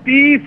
$30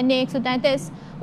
NA 133,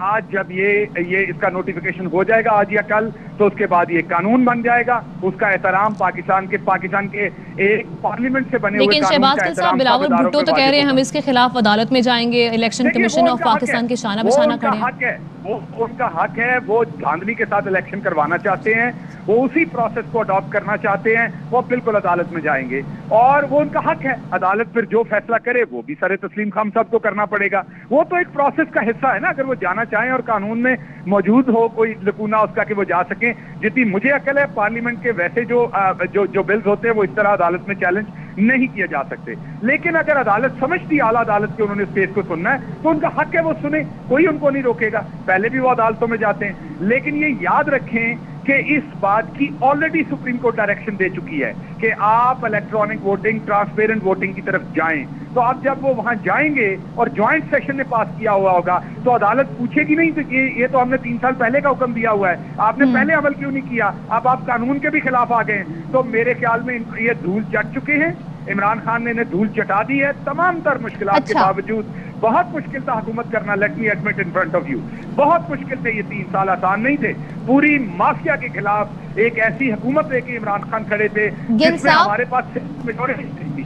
آج جب یہ اس کا نوٹیفیکیشن ہو جائے گا آج یا کل, تو اس کے بعد یہ قانون بن جائے گا. اس کا احترام پاکستان کے ایک پارلیمنٹ سے بنے ہوئے لیکن شہباز گل صاحب بلاول بھٹو تو کہہ رہے ہیں ہم اس کے خلاف عدالت میں جائیں گے, الیکشن کمیشن آف پاکستان کے شانہ بشانہ کھڑے ہیں. وہ ان کا حق ہے, وہ دھاندلی کے ساتھ الیکشن کروانا چاہتے ہیں, وہ اسی پروسیس کو اڈاپٹ کرنا چاہتے ہیں, وہ بالکل عدالت میں جائیں گے اور وہ ان کا حق ہے. عدالت پھر جو فیصلہ کرے وہ بھی سر تسلیم ہم سب کو کرنا پڑے گا. وہ تو ایک پروسیس کا حصہ ہے نا, اگر وہ جانا چاہیں اور قانون میں موجود ہو کوئی لکونہ اس کا کہ وہ جا سکیں. جتنی مجھے عقل ہے پارلیمنٹ کے ویسے جو بلز ہوتے ہیں وہ اس طرح عدالت میں چیلنج نہیں کیا جا سکتے, لیکن اگر عدالت سمجھتی اعلیٰ عدالت کے انہوں نے اس کیس کو سننا ہے تو ان کا حق ہے وہ سنیں, کوئی ان کو نہیں روکے گا. پہلے بھی وہ عدالتوں میں جاتے ہیں, لیکن یہ یاد رکھیں کہ اس بات کی آلریڈی سپریم کورٹ ڈائریکشن دے چکی ہے کہ آپ الیکٹرانک ووٹنگ, ٹرانسپیرنٹ ووٹنگ کی طرف جائیں. تو آپ جب وہ وہاں جائیں گے اور جوائنٹ سیشن نے پاس کیا ہوا ہوگا تو عدالت پوچھے گی نہیں تو یہ تو ہم نے 3 سال پہلے کا حکم دیا ہوا ہے, آپ نے پہلے عمل کیوں نہیں کیا, اب آپ قانون کے بھی خلاف آ گئے. تو میرے خیال میں یہ دھول چٹ چکے ہیں, عمران خان نے انہیں دھول چٹا دی ہے تمام تر مشکلات کے باوجود. بہت مشکل تھا حکومت کرنا, let me admit in front of you, بہت مشکل تھے یہ 3 سال, آسان نہیں تھے. پوری مافیا کے خلاف ایک ایسی حکومت لے کے عمران خان کھڑے تھے جس میں ہمارے پاس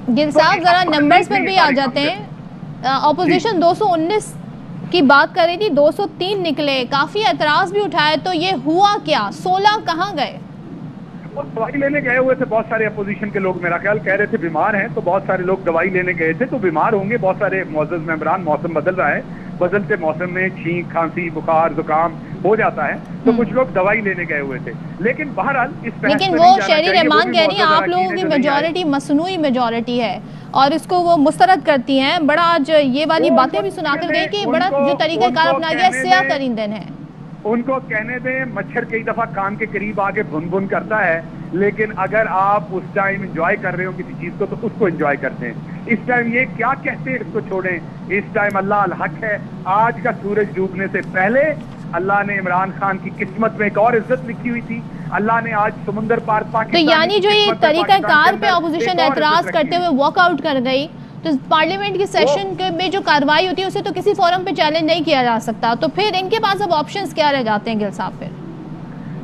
گل صاحب ذرا نمبرز پر بھی آ جاتے ہیں. اپوزیشن 219 کی بات کر رہی تھی, 203 نکلے, کافی اعتراض بھی اٹھائے, تو یہ ہوا کیا, 16 کہاں گئے؟ دوائی لینے گئے ہوئے تھے بہت سارے اپوزیشن کے لوگ, میرا خیال کہہ رہے تھے بیمار ہیں, تو بہت سارے لوگ دوائی لینے گئے تھے, تو بیمار ہوں گے بہت سارے معزز ممبران. موسم بدل رہا ہے, بدلتے موسم میں چھینک, کھانسی, بخار, زکام ہو جاتا ہے, تو کچھ لوگ دوائی لینے گئے ہوئے تھے. لیکن بہرحال لیکن وہ شہری رحمان کہہ رہی ہیں آپ لوگوں کی میجورٹی مصنوعی میجورٹی ہے اور اس کو وہ مسترد کرتی ہیں. بڑا آج یہ والی باتیں بھی سنا کر گئی کہ بڑا جو طریقہ کار اپنا گیا سیاہ ترین دن ہے. ان کو کہنے دیں, مچھر کئی دفعہ کان کے قریب آگے بھن بھن کرتا ہے, لیکن اگر آپ اس ٹائم انجوائے کر رہے ہو کسی چیز کو تو اس کو انجوائے کرتے ہیں. اس ٹائم یہ کیا کہتے ہیں اس کو چھوڑیں, اس ٹائم اللہ الحق ہے. آج کا سورج ڈوبنے سے پہلے اللہ نے عمران خان کی قسمت میں ایک اور عزت لکھی ہوئی تھی. اللہ نے آج سمندر پار پاکستان, تو یعنی جو یہ طریقہ کار پہ اپوزیشن اعتراض کرتے ہوئے واک آؤٹ کر گئی, تو پارلیمنٹ کی سیشن میں جو کارروائی ہوتی ہے اسے تو کسی فورم پہ چیلنج نہیں کیا جا سکتا, تو پھر ان کے پاس اب آپشنز کیا رہ جاتے ہیں گل صاحب؟ پھر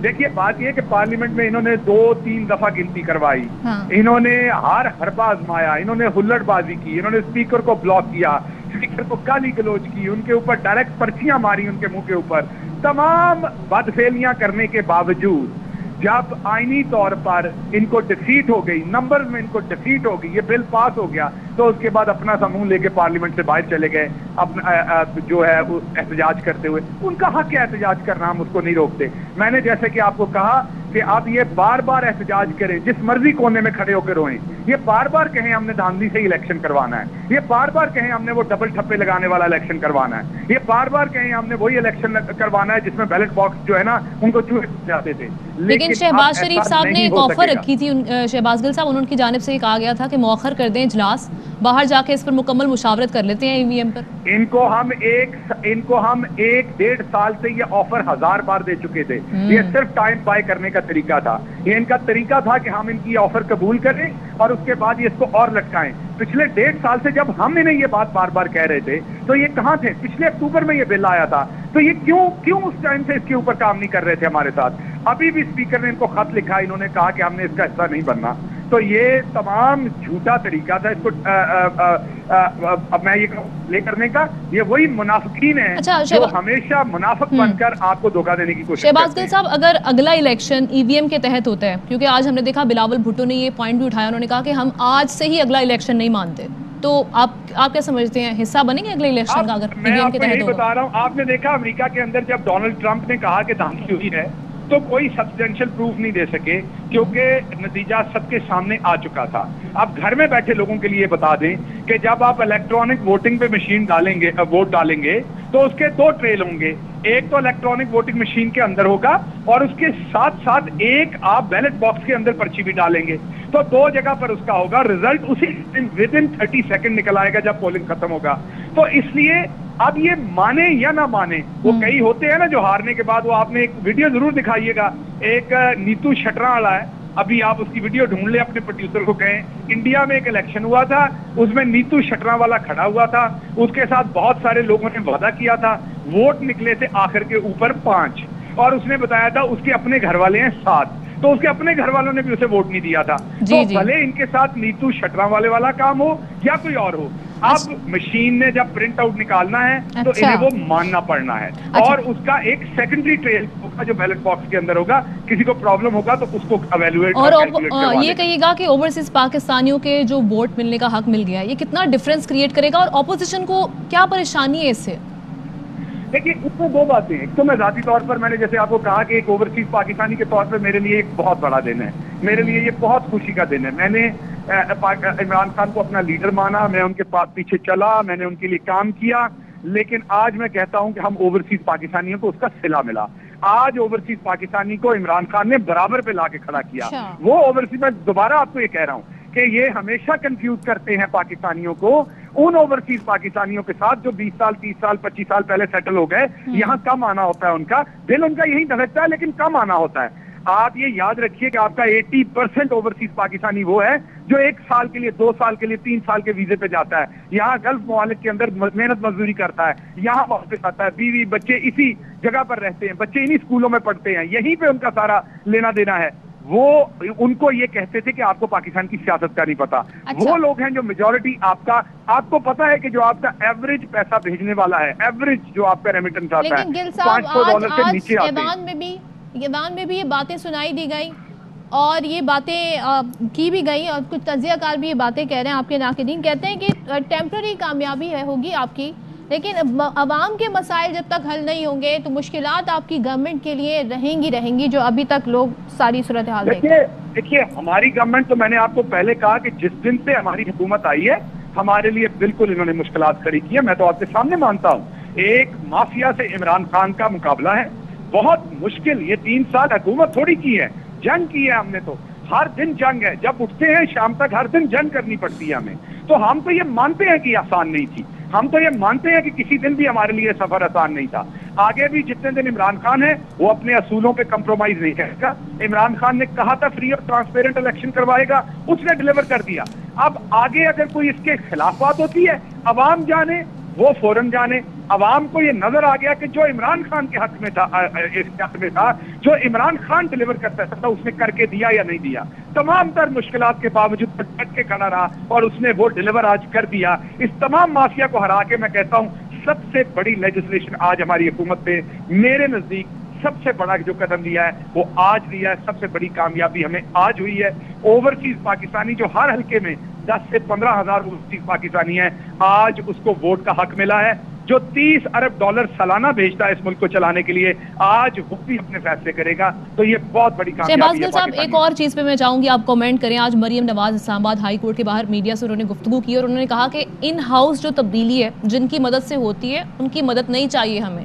دیکھیے بات یہ کہ پارلیمنٹ میں انہوں نے 2-3 دفعہ گنتی کروائی, انہوں نے ہر حربہ آزمایا, انہوں نے ہلڑ بازی کی, انہوں نے اسپیکر کو بلاک کیا, اسپیکر کو گالی گلوچ کی, ان کے اوپر ڈائریکٹ پرچیاں ماری ان کے منہ کے اوپر. تمام بدفعلیاں کرنے کے باوجود جب آئینی طور پر ان کو ڈیفیٹ ہو گئی, نمبر میں ان کو ڈیفیٹ ہو گئی, یہ بل پاس ہو گیا, تو اس کے بعد اپنا سا منہ لے کے پارلیمنٹ سے باہر چلے گئے اپنا جو ہے احتجاج کرتے ہوئے. ان کا حق ہے احتجاج کرنا, ہم اس کو نہیں روکتے. میں نے جیسے کہ آپ کو کہا کہ آپ یہ بار بار احتجاج کریں, جس مرضی کونے میں کھڑے ہو کے روئیں, یہ بار بار کہیں ہم نے دھاندلی سے ہی الیکشن کروانا ہے, یہ بار بار کہیں ہم نے وہ ڈبل ٹھپے لگانے والا الیکشن کروانا ہے, یہ بار بار کہیں ہم نے وہی الیکشن کروانا ہے جس میں بیلٹ باکس جو ہے نا ان کو چوہے جاتے تھے. لیکن شہباز شریف صاحب نے ایک آفر رکھی تھی, شہباز گل صاحب, ان کی جانب سے کہا گیا تھا کہ مؤخر کر دیں اجلاس, باہر جا کے اس پر مکمل مشاورت کر لیتے ہیں ای وی ایم پر. ان کو ہم 1-1.5 سال سے یہ آفر 1000 بار دے چکے تھے. یہ صرف ٹائم بائی کرنے کا طریقہ تھا, یہ ان کا طریقہ تھا کہ ہم ان کی آفر قبول کریں اور اس کے بعد یہ اس کو اور لٹکائیں. پچھلے 1.5 سال سے جب ہم انہیں یہ بات بار بار کہہ رہے تھے تو یہ کہاں تھے؟ پچھلے اکتوبر میں یہ بل آیا تھا, تو یہ کیوں اس ٹائم سے اس کے اوپر کام نہیں کر رہے تھے ہمارے ساتھ؟ ابھی بھی اسپیکر نے ان کو خط لکھا, انہوں نے کہا کہ ہم نے اس کا حصہ نہیں بننا. تو یہ تمام جھوٹا طریقہ تھا اس کو میں یہ لے کرنے کا. یہ وہی منافقین ہیں جو ہمیشہ منافق بن کر آپ کو دھوکہ دینے کی کوشش کرتے ہیں. شہباز گل صاحب, اگر اگلا الیکشن ای وی ایم کے تحت ہوتا ہے, کیونکہ آج ہم نے دیکھا بلاول بھٹو نے یہ پوائنٹ بھی اٹھایا, انہوں نے کہا کہ ہم آج سے ہی اگلا الیکشن نہیں مانتے, تو آپ کیا سمجھتے ہیں, حصہ بنیں گے اگلے الیکشن کا اگر ای وی ایم کے تحت ہوگا؟ میں بتا رہا ہوں, آپ نے دیکھا امریکہ کے اندر جب ڈونلڈ ٹرمپ نے کہا کہ دھاندلی ہوئی ہے تو کوئی سبسٹینشل پروف نہیں دے سکے, کیونکہ نتیجہ سب کے سامنے آ چکا تھا. اب گھر میں بیٹھے لوگوں کے لیے بتا دیں کہ جب آپ الیکٹرانک ووٹنگ پہ مشین ڈالیں گے, ووٹ ڈالیں گے, تو اس کے 2 ٹریل ہوں گے. ایک تو الیکٹرانک ووٹنگ مشین کے اندر ہوگا اور اس کے ساتھ ساتھ ایک آپ بیلٹ باکس کے اندر پرچی بھی ڈالیں گے, تو 2 جگہ پر اس کا ہوگا. رزلٹ اسی ودن 30 سیکنڈ نکل آئے گا جب پولنگ ختم ہوگا. تو اس لیے اب یہ مانے یا نہ مانے, وہ کئی ہوتے ہیں نا جو ہارنے کے بعد, وہ آپ نے ایک ویڈیو ضرور دکھائیے گا, ایک نیتو شٹرا والا ہے, ابھی آپ اس کی ویڈیو ڈھونڈ لیں, اپنے پروڈیوسر کو کہیں, انڈیا میں ایک الیکشن ہوا تھا, اس میں نیتو شٹرا والا کھڑا ہوا تھا, اس کے ساتھ بہت سارے لوگوں نے وعدہ کیا تھا, ووٹ نکلے تھے آخر کے اوپر 5, اور اس نے بتایا تھا اس کے اپنے گھر والے ہیں 7, تو اس کے اپنے گھر والوں نے بھی اسے ووٹ نہیں دیا تھا. تو بھلے ان کے ساتھ نیتو شٹرا والے والا کام ہو یا کوئی اور ہو, اب مشین نے جب پرنٹ آؤٹ نکالنا ہے تو انہیں وہ ماننا پڑنا ہے, اور اس کا ایک سیکنڈری ٹریل ہوگا جو بیلٹ باکس کے اندر ہوگا, کسی کو پرابلم ہوگا تو اس کو ایویلویٹ اور یہ کہیے گا کہ اوورسیز پاکستانیوں کے جو ووٹ ملنے کا حق مل گیا ہے, یہ کتنا ڈفرینس کریٹ کرے گا, اور اپوزیشن کو کیا پریشانی ہے اس سے؟ دیکھیے اس میں 2 باتیں ہیں. ایک تو میں ذاتی طور پر میں نے جیسے آپ کو کہا کہ ایک اوورسیز پاکستانی کے طور پر میرے لیے ایک بہت بڑا دن ہے, میرے لیے یہ بہت خوشی کا دن ہے. میں نے عمران خان کو اپنا لیڈر مانا, میں ان کے پاس پیچھے چلا, میں نے ان کے لیے کام کیا, لیکن آج میں کہتا ہوں کہ ہم اوورسیز پاکستانیوں کو اس کا صلہ ملا. آج اوورسیز پاکستانی کو عمران خان نے برابر پہ لا کے کھڑا کیا. وہ اوورسیز, میں دوبارہ آپ کو یہ کہہ رہا ہوں کہ یہ ہمیشہ کنفیوز کرتے ہیں پاکستانیوں کو ان اوورسیز پاکستانیوں کے ساتھ جو 20 سال 30 سال 25 سال پہلے سیٹل ہو گئے. یہاں کم آنا ہوتا ہے, ان کا دل ان کا یہی دھڑکتا ہے, لیکن کم آنا ہوتا ہے. آپ یہ یاد رکھیے کہ آپ کا 80% اوورسیز پاکستانی وہ ہے جو 1 سال کے لیے, 2 سال کے لیے, 3 سال کے ویزے پہ جاتا ہے, یہاں گلف ممالک کے اندر محنت مزدوری کرتا ہے, یہاں واپس آتا ہے, بیوی بچے اسی جگہ پر رہتے ہیں, بچے انہی اسکولوں میں پڑھتے ہیں, یہیں پہ ان کا سارا لینا دینا ہے. وہ ان کو یہ کہتے تھے کہ آپ کو پاکستان کی سیاست کا نہیں پتا. وہ لوگ ہیں جو میجورٹی آپ کو پتا ہے کہ جو آپ کا ایوریج پیسہ بھیجنے والا ہے, ایوریج جو آپ کا ریمیٹنس آتا ہے $500 سے نیچے آتے ہیں. ایوان میں بھی یہ باتیں سنائی دی گئی اور یہ باتیں کی بھی گئی, اور کچھ تجزیہ کار بھی یہ باتیں کہہ رہے ہیں, آپ کے ناقدین کہتے ہیں کہ ٹیمپرری کامیابی ہوگی آپ کی, لیکن عوام کے مسائل جب تک حل نہیں ہوں گے تو مشکلات آپ کی گورنمنٹ کے لیے رہیں گی جو ابھی تک لوگ ساری صورتحال دیکھیے ہماری گورنمنٹ, تو میں نے آپ کو پہلے کہا کہ جس دن سے ہماری حکومت آئی ہے ہمارے لیے بالکل انہوں نے مشکلات کھڑی کی ہے. میں تو آپ کے سامنے مانتا ہوں ایک مافیا سے عمران خان کا مقابلہ ہے بہت مشکل. یہ 3 سال حکومت تھوڑی کی ہے, جنگ کی ہے ہم نے, تو ہر دن جنگ ہے, جب اٹھتے ہیں شام تک ہر دن جنگ کرنی پڑتی ہے ہمیں. تو ہم تو یہ مانتے ہیں کہ آسان نہیں تھی, ہم تو یہ مانتے ہیں کہ کسی دن بھی ہمارے لیے سفر آسان نہیں تھا. آگے بھی جتنے دن عمران خان ہے وہ اپنے اصولوں پہ کمپرومائز نہیں کرے گا. عمران خان نے کہا تھا فری اور ٹرانسپیرنٹ الیکشن کروائے گا, اس نے ڈیلیور کر دیا. اب آگے اگر کوئی اس کے خلاف بات ہوتی ہے عوام جانے, وہ فوراً جانے. عوام کو یہ نظر آ گیا کہ جو عمران خان کے حق میں تھا, جو عمران خان ڈیلیور کرتا تھا اس نے کر کے دیا یا نہیں دیا. تمام تر مشکلات کے باوجود ڈٹ کے کھڑا رہا اور اس نے وہ ڈیلیور آج کر دیا. اس تمام مافیا کو ہرا کے میں کہتا ہوں سب سے بڑی لیجسلیشن آج ہماری حکومت پہ میرے نزدیک سب سے بڑا جو قدم لیا ہے وہ آج لیا ہے. سب سے بڑی کامیابی ہمیں آج ہوئی ہے. اوورسیز پاکستانی جو ہر حلقے میں 10 سے 15 ہزار اوورسیز پاکستانی ہیں, آج اس کو ووٹ کا حق ملا ہے. جو $30 ارب سالانہ بھیجتا ہے اس ملک کو چلانے کے لیے, آج وہ بھی اپنے فیصلے کرے گا. تو یہ بہت بڑی کامیابی ہے. صاحب ایک اور چیز پہ میں چاہوں گی آپ کمنٹ کریں. آج مریم نواز اسلام آباد ہائی کورٹ کے باہر میڈیا سے انہوں نے گفتگو کی اور انہوں نے کہا کہ ان ہاؤس جو تبدیلی ہے جن کی مدد سے ہوتی ہے ان کی مدد نہیں چاہیے ہمیں.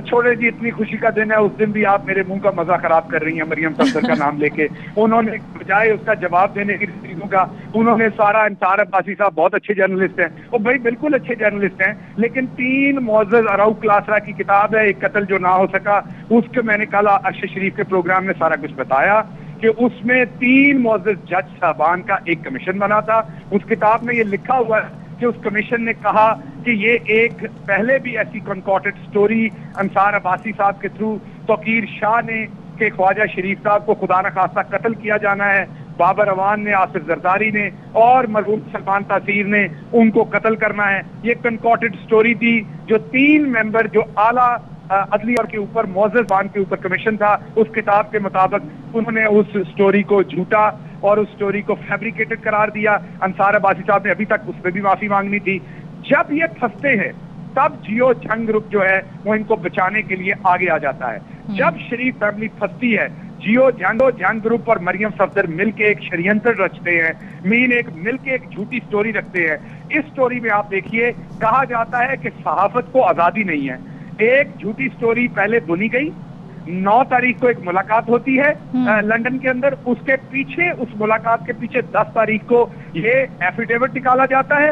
چھوڑے جی, اتنی خوشی کا دن ہے, اس دن بھی آپ میرے منہ کا مزہ خراب کر رہی ہیں مریم صفدر کا نام لے کے. انہوں نے بجائے اس کا جواب دینے کی چیزوں کا انہوں نے سارا, انصار عباسی صاحب بہت اچھے جرنلسٹ ہیں, وہ بھائی بالکل اچھے جرنلسٹ ہیں, لیکن 3 معزز اراؤ کلاسرا کی کتاب ہے ایک قتل جو نہ ہو سکا, اس کے میں نے کل ارشد شریف کے پروگرام میں سارا کچھ بتایا کہ اس میں 3 معزز جج صاحبان کا ایک کمیشن بنا تھا. اس کتاب میں یہ لکھا ہوا ہے کہ اس کمیشن نے کہا کہ یہ ایک پہلے بھی ایسی کنکارڈڈ سٹوری انصار عباسی صاحب کے تھرو توقیر شاہ نے کہ خواجہ شریف صاحب کو خدا نخواستہ قتل کیا جانا ہے, بابر اعوان نے, آصف زرداری نے اور مرحوم سلمان تاثیر نے ان کو قتل کرنا ہے. یہ کنکارڈڈ سٹوری تھی جو 3 ممبر جو اعلیٰ عدلیہ کے اوپر معزز بان کے اوپر کمیشن تھا, اس کتاب کے مطابق انہوں نے اس سٹوری کو جھوٹا اور اس سٹوری کو فیبریکیٹڈ قرار دیا. انصار عباسی صاحب نے ابھی تک اس پہ بھی معافی مانگنی تھی. جب یہ پھنستے ہیں تب جیو جنگ گروپ جو ہے وہ ان کو بچانے کے لیے آگے آ جاتا ہے. جب شریف فیملی پھنستی ہے, جیو جنگ گروپ اور مریم صفدر مل کے ایک شریعنتر رچتے ہیں, مل کے ایک جھوٹی سٹوری رکھتے ہیں. اس سٹوری میں آپ دیکھیے کہا جاتا ہے کہ صحافت کو آزادی نہیں ہے. ایک جھوٹی سٹوری پہلے بنی گئی, 9 تاریخ کو ایک ملاقات ہوتی ہے لندن کے اندر, اس کے پیچھے, اس ملاقات کے پیچھے 10 تاریخ کو یہ ایفیڈیوٹ نکالا جاتا ہے.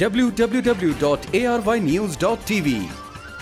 www.arvynews.tv।